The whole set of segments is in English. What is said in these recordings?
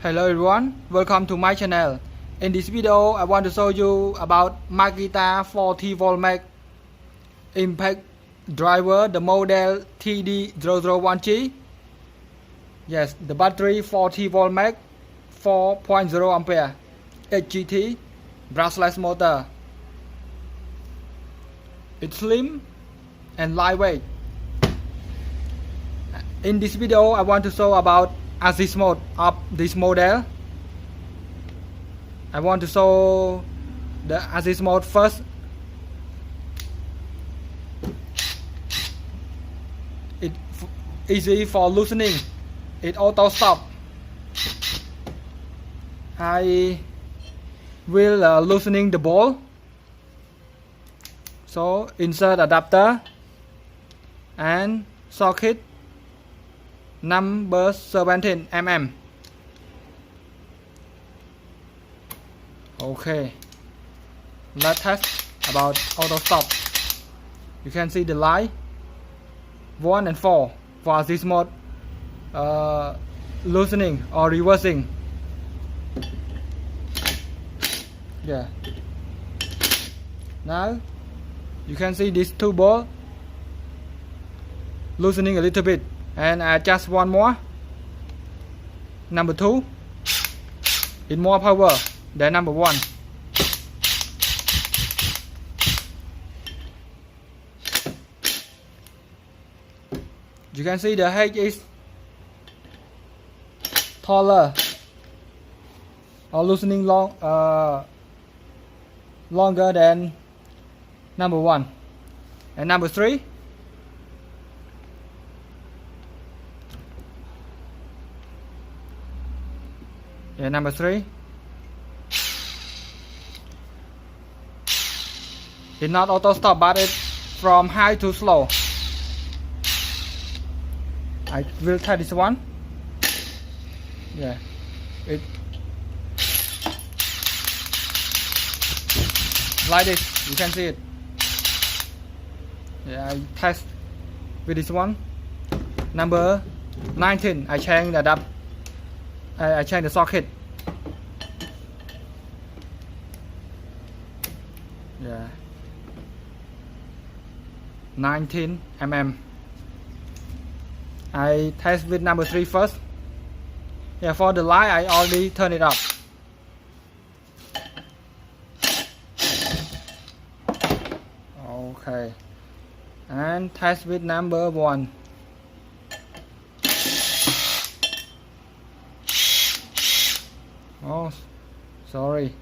Hello everyone, welcome to my channel. In this video, I want to show you about Makita 40V impact driver, the model TD001G. Yes, the battery 40V 4.0 ampere HGT brushless motor. It's slim and lightweight. In this video, I want to show about assist mode of this model. I want to show the assist mode first. It's easy for loosening. It auto stop. I will loosening the ball. So insert adapter and socket number 17 mm. Okay, let's test about auto stop. You can see the light 1 and 4 for this mode, loosening or reversing. Yeah. Now you can see these two balls loosening a little bit, and I adjust one more. Number 2 is more power than number 1. You can see the head is taller or loosening longer than number 1. And number 3, number 3 it's not auto stop, but it's from high to slow. I will try this one. Yeah, it like this. You can see it. Yeah, I test with this one. Number 19, I change that up. I change the socket. Yeah, 19 mm. I test with number 3 first. Yeah, for the light I already turn it up. Okay, and test with number 1. Oh, sorry.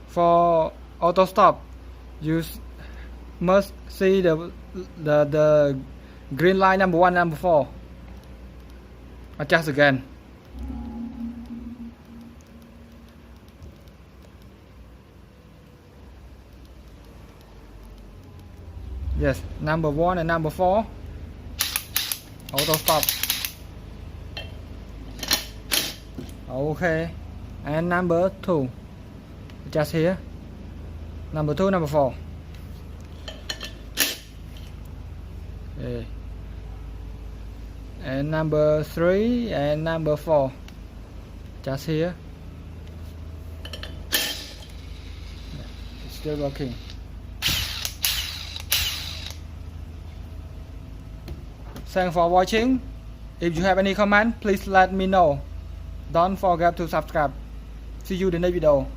For auto stop, you must see the green light number 1, number 4. Adjust again. Yes, number 1 and number 4 auto stop. Okay, and number 2, just here. Number 2, number 4. Okay. And number 3 and number 4, just here. It's still working. Thanks for watching. If you have any comment, please let me know. Don't forget to subscribe. See you in the next video.